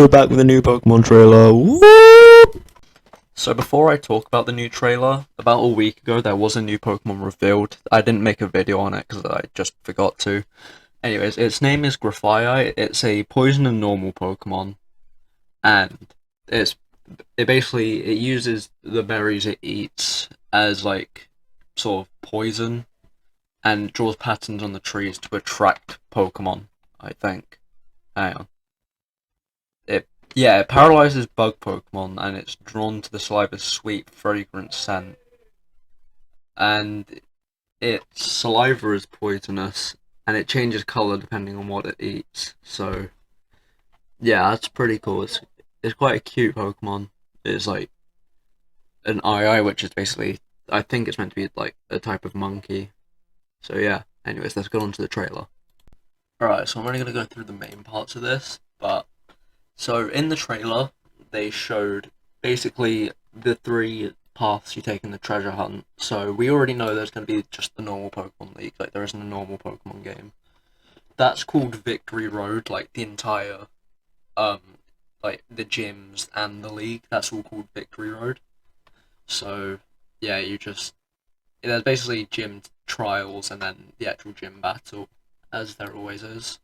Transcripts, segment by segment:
we're back with a new Pokemon trailer. Whoop! So before I talk about the new trailer, about a week ago there was a new Pokemon revealed. I didn't make a video on it because I just forgot to. Anyways, its name is Grafaiai. It's a poison and normal Pokemon, and it uses the berries it eats as like sort of poison, and draws patterns on the trees to attract Pokemon. I think. Hang on. It paralyzes bug Pokemon, and it's drawn to the saliva's sweet, fragrant scent. And its saliva is poisonous, and it changes color depending on what it eats. So, yeah, that's pretty cool. It's quite a cute Pokemon. It's like an ii, which is basically, I think it's meant to be like a type of monkey. So yeah. Anyways, let's go on to the trailer. Alright, so I'm only gonna go through the main parts of this, but so in the trailer, they showed basically the three paths you take in the treasure hunt. So we already know there's going to be just the normal Pokemon League, like there isn't a normal Pokemon game. That's called Victory Road, like the entire, um, like the gyms and the league. That's all called Victory Road. So yeah, there's basically gym trials and then the actual gym battle, as there always is.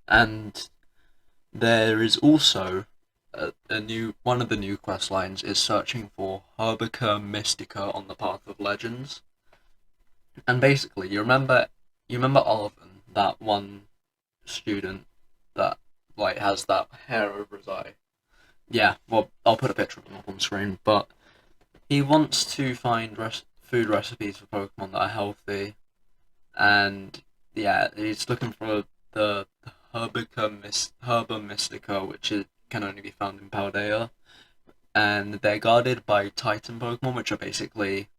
And there is also one of the new quest lines is searching for Herbica Mystica on the Path of Legends. And basically, you remember Arvin, that one student that like has that hair over his eye. Yeah, well, I'll put a picture of him up on screen. But he wants to find food recipes for Pokemon that are healthy, and yeah, he's looking for the Herba Mystica, which can only be found in Paldea, and they're guarded by Titan Pokemon, which are basically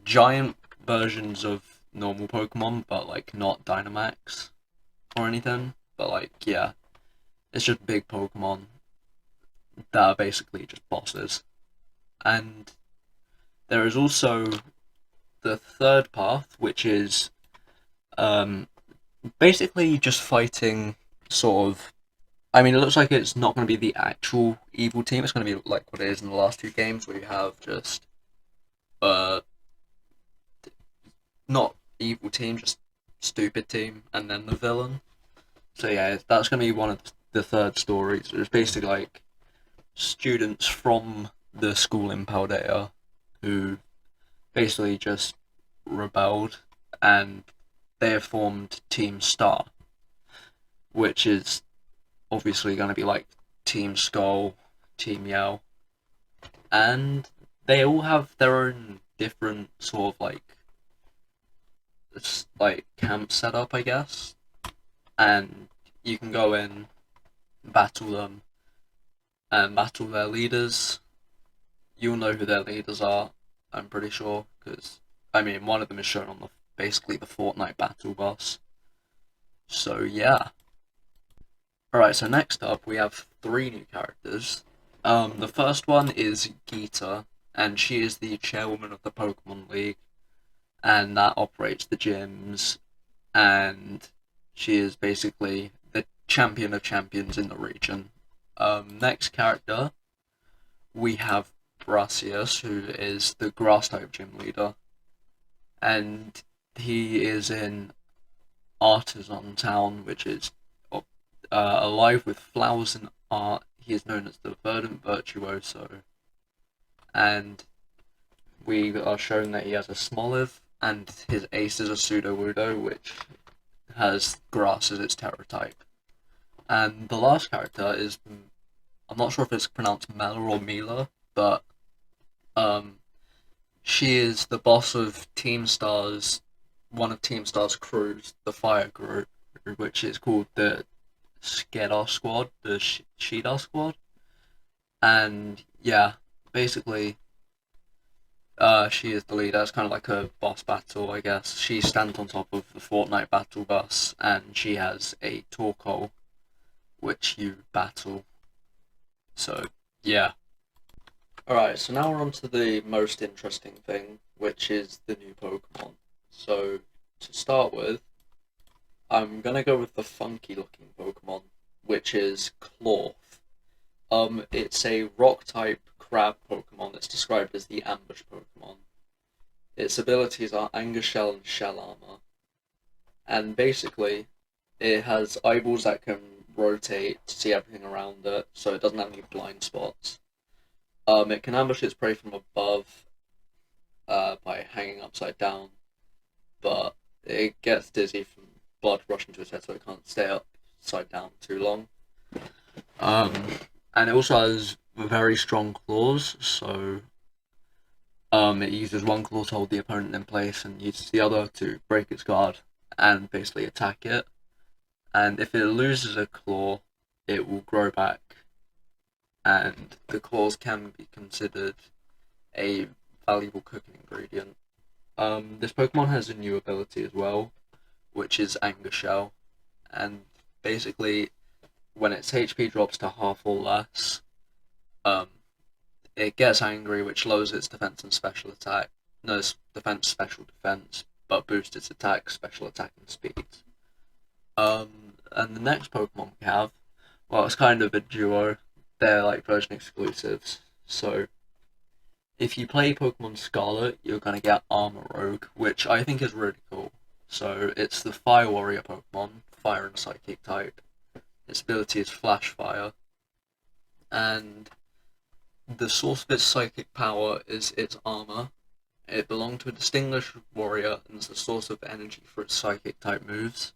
giant versions of normal Pokemon, but like not Dynamax or anything. But like, yeah, it's just big Pokemon that are basically just bosses. And there is also the third path, which is um, basically just fighting sort of. I mean, it looks like it's not going to be the actual evil team. It's going to be like what it is in the last two games, where you have just uh, not evil team, just stupid team, and then the villain. So yeah, that's going to be one of the third stories. It's basically like students from the school in Paldea who basically just rebelled, and they have formed Team Star, which is obviously going to be like Team Skull, Team Yell, and they all have their own different sort of like camp setup, I guess, and you can go in, battle them, and battle their leaders. You'll know who their leaders are, I'm pretty sure, because I mean one of them is shown on basically the Fortnite battle bus. So yeah. Alright, so next up we have three new characters. The first one is Geeta, and she is the chairwoman of the Pokemon League, and that operates the gyms, and she is basically the champion of champions in the region. Next character, we have Brassius, who is the grass type gym leader, and he is in Artisan Town, which is alive with flowers and art. He is known as the Verdant Virtuoso, and we are shown that he has a Smoliv, and his ace is a Sudowoodo, which has grass as its terror type. And the last character is, I'm not sure if it's pronounced Mela or Mila, but she is the boss of Team Star's, one of Team Star's crews, the Fire Group, which is called the Skedar Squad, the Shidar Squad. And yeah, basically, she is the leader. It's kind of like a boss battle, I guess. She stands on top of the Fortnite battle bus, and she has a Torkoal, which you battle. So, yeah. Alright, so now we're on to the most interesting thing, which is the new Pokemon. So, to start with, I'm gonna go with the funky looking Pokemon, which is Cloth. It's a rock-type crab Pokemon that's described as the ambush Pokemon. Its abilities are Anger Shell and Shell Armor. And basically, it has eyeballs that can rotate to see everything around it, so it doesn't have any blind spots. It can ambush its prey from above by hanging upside down, but it gets dizzy from blood rushing to its head, so it can't stay upside down too long. Um, and it also has very strong claws, so it uses one claw to hold the opponent in place and uses the other to break its guard and basically attack it. And if it loses a claw, it will grow back, and the claws can be considered a valuable cooking ingredient. This Pokemon has a new ability as well, which is Anger Shell, and basically, when its HP drops to half or less, it gets angry, which lowers its defense and special attack. No, it's defense, special defense, but boosts its attack, special attack, and speed. And the next Pokemon we have, well, it's kind of a duo. They're like version exclusives. So, if you play Pokemon Scarlet, you're gonna get Armor Rogue, which I think is really cool. So, it's the Fire Warrior Pokemon, Fire and Psychic type. Its ability is Flash Fire, and the source of its psychic power is its armor. It belonged to a distinguished warrior and is the source of energy for its psychic type moves.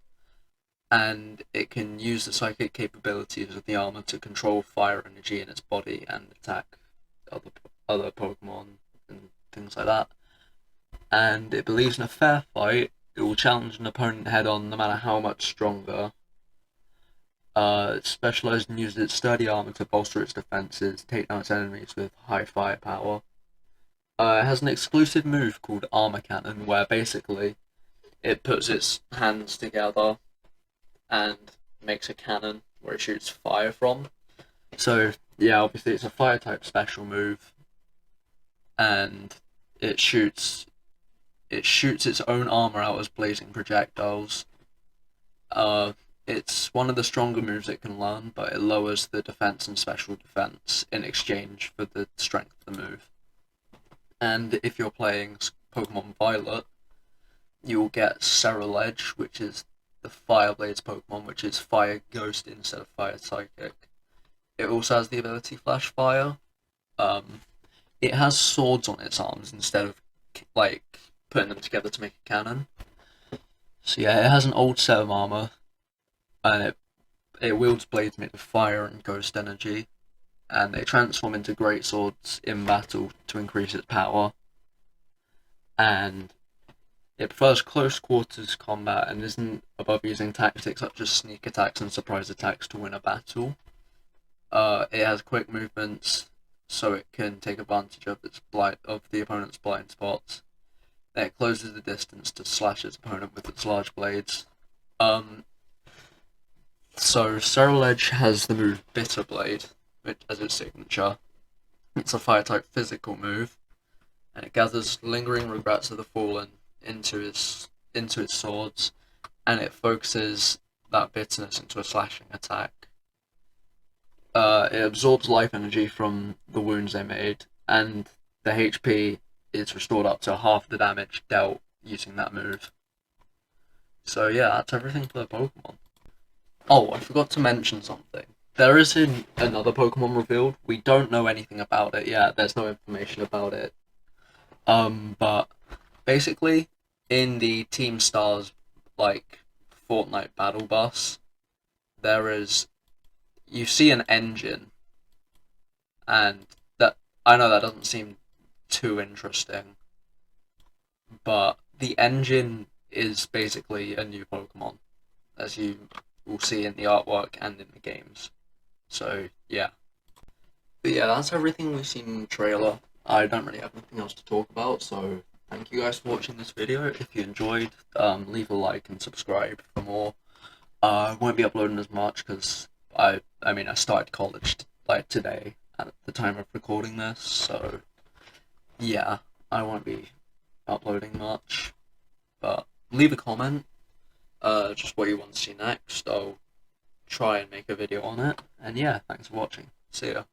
And it can use the psychic capabilities of the armor to control fire energy in its body and attack other Pokemon and things like that. And it believes in a fair fight, it will challenge an opponent head on no matter how much stronger. It's specialized in using its sturdy armor to bolster its defenses, take down its enemies with high firepower. It has an exclusive move called Armor Cannon, where basically it puts its hands together and makes a cannon where it shoots fire from. So yeah, obviously it's a fire type special move, and it shoots its own armor out as blazing projectiles. It's one of the stronger moves it can learn, but it lowers the defense and special defense in exchange for the strength of the move. And if you're playing Pokemon Violet, you'll get Ceruledge, which is the Fire Blades Pokemon, which is Fire Ghost instead of Fire Psychic. It also has the ability Flash Fire. It has swords on its arms instead of like putting them together to make a cannon. So yeah, it has an old set of armor, and it wields blades made of fire and ghost energy, and they transform into great swords in battle to increase its power. And it prefers close quarters combat and isn't above using tactics such as sneak attacks and surprise attacks to win a battle. It has quick movements, so it can take advantage of the opponent's blind spots. Then it closes the distance to slash its opponent with its large blades. So Ceruledge has the move Bitter Blade, which as its signature. It's a fire-type physical move, and it gathers lingering regrets of the fallen into its swords, and it focuses that bitterness into a slashing attack. It absorbs life energy from the wounds they made, and the HP is restored up to half the damage dealt using that move. So yeah, that's everything for the Pokemon. Oh, I forgot to mention something. There is another Pokemon revealed. We don't know anything about it yet. There's no information about it. But basically, in the Team Stars like Fortnite Battle Bus, you see an engine, and that I know that doesn't seem too interesting, but the engine is basically a new Pokemon, as you will see in the artwork and in the games. So yeah. But yeah, that's everything we've seen in the trailer. I don't really have anything else to talk about, so thank you guys for watching this video. If you enjoyed, leave a like and subscribe for more. I won't be uploading as much because I started college like today at the time of recording this, so yeah, I won't be uploading much. But leave a comment, just what you want to see next. I'll try and make a video on it. And yeah, thanks for watching. See ya.